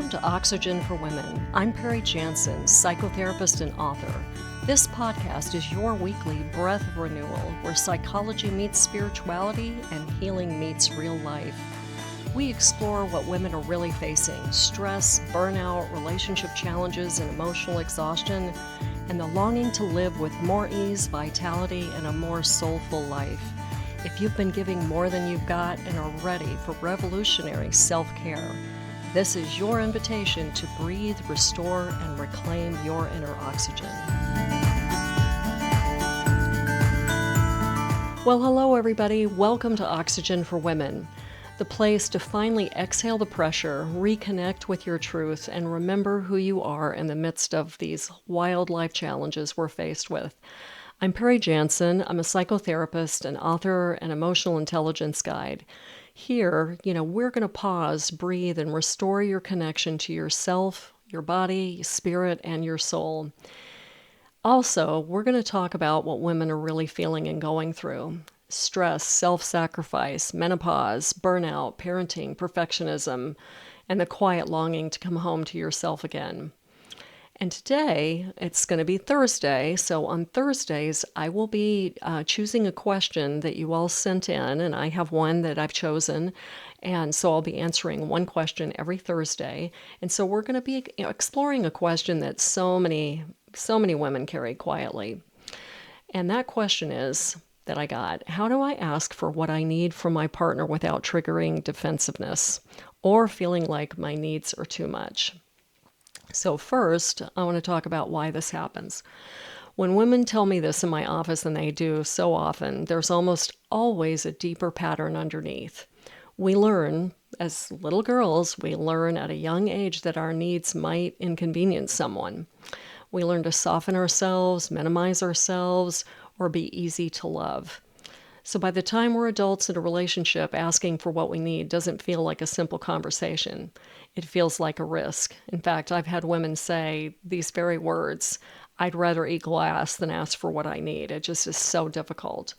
Welcome to Oxygen for Women. I'm Perry Janssen, psychotherapist and author. This podcast is your weekly breath of renewal, where psychology meets spirituality and healing meets real life. We explore what women are really facing: stress, burnout, relationship challenges, and emotional exhaustion, and the longing to live with more ease, vitality, and a more soulful life. If you've been giving more than you've got and are ready for revolutionary self-care, this is your invitation to breathe, restore, and reclaim your inner oxygen. Well, hello everybody. Welcome to Oxygen for Women, the place to finally exhale the pressure, reconnect with your truth, and remember who you are in the midst of these wild life challenges we're faced with. I'm Perry Janssen. I'm a psychotherapist, an author, and emotional intelligence guide. Here, we're going to pause, breathe, and restore your connection to yourself, your body, spirit, and your soul. Also, we're going to talk about what women are really feeling and going through: stress, self-sacrifice, menopause, burnout, parenting, perfectionism, and the quiet longing to come home to yourself again. And today, it's going to be Thursday, so on Thursdays, I will be choosing a question that you all sent in, and I have one that I've chosen, and so I'll be answering one question every Thursday. And so we're going to be exploring a question that so many women carry quietly. And that question is, that I got: how do I ask for what I need from my partner without triggering defensiveness or feeling like my needs are too much? So first, I want to talk about why this happens. When women tell me this in my office, and they do so often, there's almost always a deeper pattern underneath. We learn, as little girls, we learn at a young age that our needs might inconvenience someone. We learn to soften ourselves, minimize ourselves, or be easy to love. So by the time we're adults in a relationship, asking for what we need doesn't feel like a simple conversation. It feels like a risk. In fact, I've had women say these very words: "I'd rather eat glass than ask for what I need." It just is so difficult.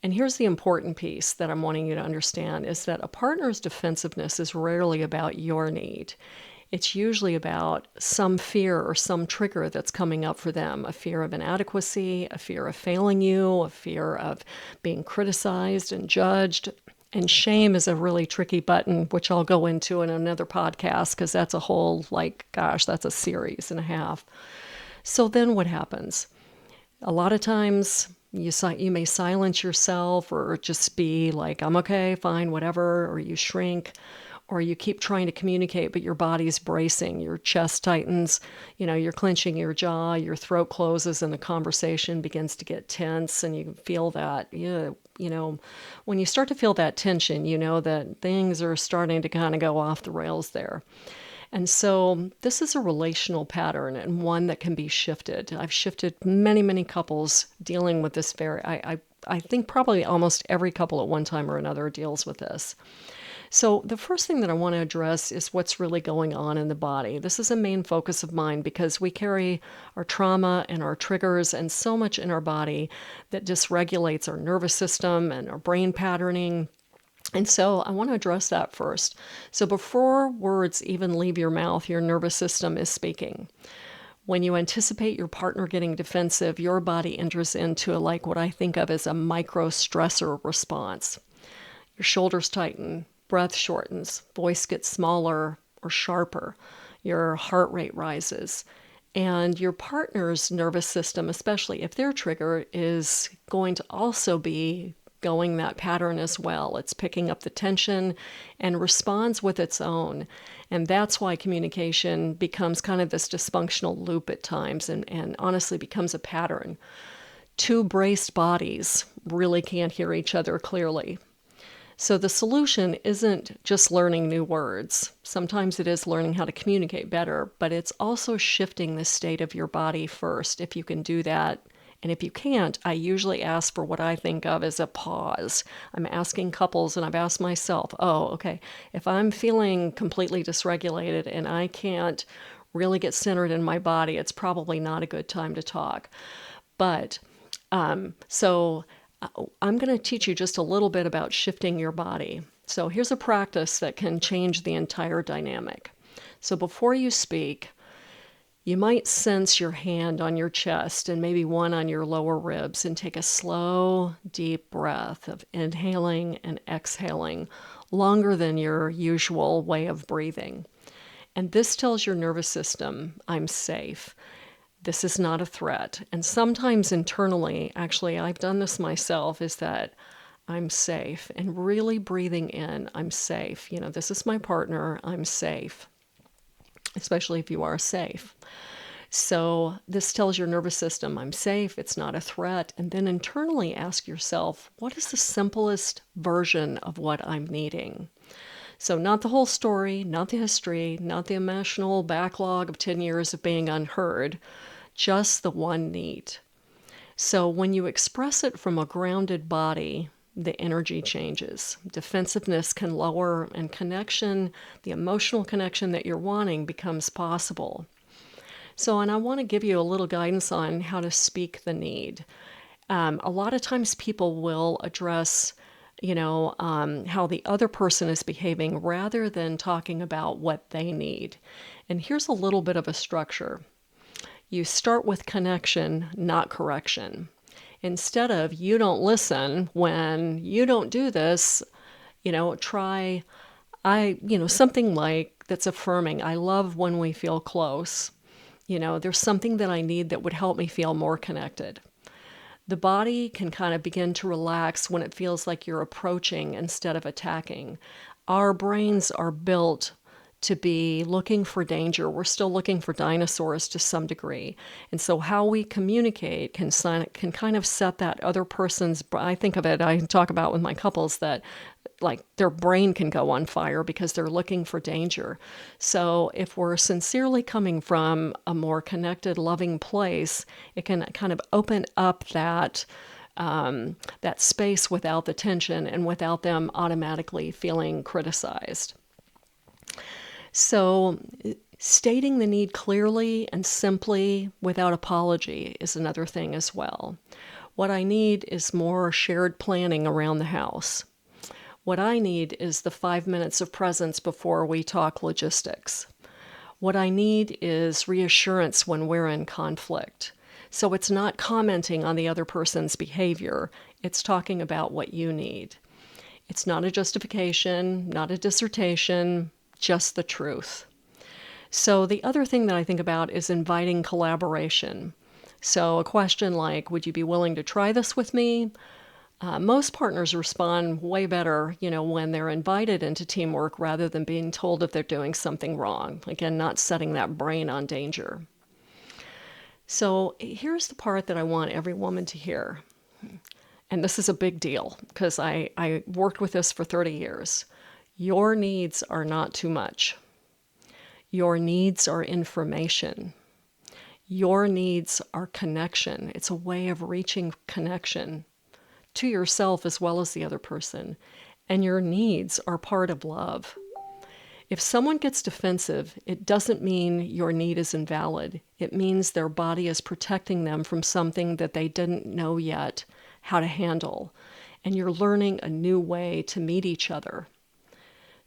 And here's the important piece that I'm wanting you to understand, is that a partner's defensiveness is rarely about your need. It's usually about some fear or some trigger that's coming up for them: a fear of inadequacy, a fear of failing you, a fear of being criticized and judged. And shame is a really tricky button, which I'll go into in another podcast, because that's a whole, that's a series and a half. So then what happens? A lot of times you may silence yourself, or just be like, "I'm okay, fine, whatever," or you shrink. Or you keep trying to communicate, but your body's bracing, your chest tightens, you're clenching your jaw, your throat closes, and the conversation begins to get tense, and you feel that, when you start to feel that tension, you know that things are starting to kind of go off the rails there. And so this is a relational pattern, and one that can be shifted. I've shifted many, many couples dealing with this I think probably almost every couple at one time or another deals with this. So the first thing that I want to address is what's really going on in the body. This is a main focus of mine because we carry our trauma and our triggers and so much in our body that dysregulates our nervous system and our brain patterning. And so I want to address that first. So before words even leave your mouth, your nervous system is speaking. When you anticipate your partner getting defensive, your body enters into what I think of as a micro stressor response. Your shoulders tighten, breath shortens, voice gets smaller or sharper, your heart rate rises, and your partner's nervous system, especially if their trigger, is going to also be going that pattern as well. It's picking up the tension and responds with its own. And that's why communication becomes kind of this dysfunctional loop at times, and honestly becomes a pattern. Two braced bodies really can't hear each other clearly. So the solution isn't just learning new words. Sometimes it is learning how to communicate better, but it's also shifting the state of your body first, if you can do that. And if you can't, I usually ask for what I think of as a pause. I'm asking couples, and I've asked myself, okay, if I'm feeling completely dysregulated and I can't really get centered in my body, it's probably not a good time to talk. But so I'm going to teach you just a little bit about shifting your body. So here's a practice that can change the entire dynamic. So before you speak, you might sense your hand on your chest and maybe one on your lower ribs, and take a slow, deep breath of inhaling and exhaling, longer than your usual way of breathing. And this tells your nervous system, I'm safe. This is not a threat. And sometimes internally, actually, I've done this myself, is that I'm safe. And really breathing in, I'm safe. This is my partner, I'm safe. Especially if you are safe. So this tells your nervous system, I'm safe, it's not a threat. And then internally ask yourself, what is the simplest version of what I'm needing? So not the whole story, not the history, not the emotional backlog of 10 years of being unheard, just the one need. So when you express it from a grounded body, the energy changes. Defensiveness can lower, and connection, the emotional connection that you're wanting, becomes possible. So, and I want to give you a little guidance on how to speak the need. A lot of times people will address, how the other person is behaving rather than talking about what they need. And here's a little bit of a structure. You start with connection, not correction. Instead of, you don't listen when you don't do this, try, something like that's affirming. I love when we feel close. There's something that I need that would help me feel more connected. The body can kind of begin to relax when it feels like you're approaching instead of attacking. Our brains are built to be looking for danger. We're still looking for dinosaurs to some degree. And so how we communicate can kind of set that other person's, I think of it, I talk about with my couples that like their brain can go on fire because they're looking for danger. So if we're sincerely coming from a more connected, loving place, it can kind of open up that space without the tension and without them automatically feeling criticized. So stating the need clearly and simply without apology is another thing as well. What I need is more shared planning around the house. What I need is the 5 minutes of presence before we talk logistics. What I need is reassurance when we're in conflict. So it's not commenting on the other person's behavior. It's talking about what you need. It's not a justification, not a dissertation, just the truth. So the other thing that I think about is inviting collaboration. So a question like, would you be willing to try this with me? Most partners respond way better, when they're invited into teamwork rather than being told if they're doing something wrong. Again, not setting that brain on danger. So here's the part that I want every woman to hear. And this is a big deal because I worked with this for 30 years. Your needs are not too much. Your needs are information. Your needs are connection. It's a way of reaching connection to yourself as well as the other person. And your needs are part of love. If someone gets defensive, it doesn't mean your need is invalid. It means their body is protecting them from something that they didn't know yet how to handle. And you're learning a new way to meet each other.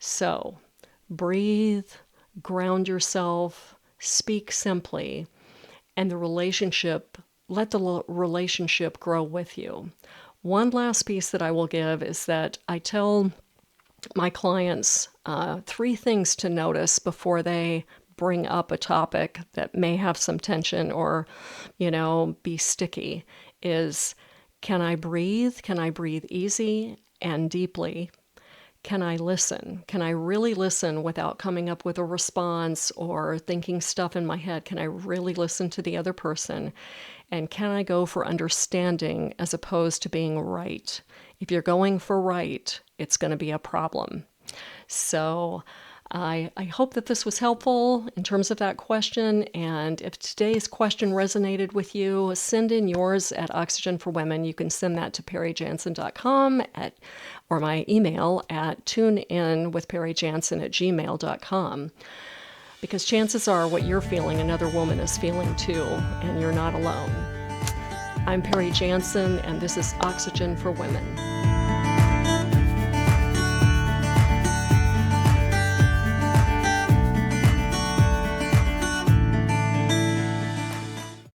So, breathe, ground yourself, speak simply, and let the relationship grow with you. One last piece that I will give is that I tell my clients 3 things to notice before they bring up a topic that may have some tension or, be sticky, is, can I breathe? Can I breathe easy and deeply? Can I listen? Can I really listen without coming up with a response or thinking stuff in my head? Can I really listen to the other person? And can I go for understanding as opposed to being right? If you're going for right, it's going to be a problem. So I hope that this was helpful in terms of that question. And if today's question resonated with you, send in yours at Oxygen for Women. You can send that to perryjanssen.com or my email at tuneinwithperryjanssen@gmail.com. Because chances are what you're feeling, another woman is feeling too, and you're not alone. I'm Perry Janssen, and this is Oxygen for Women.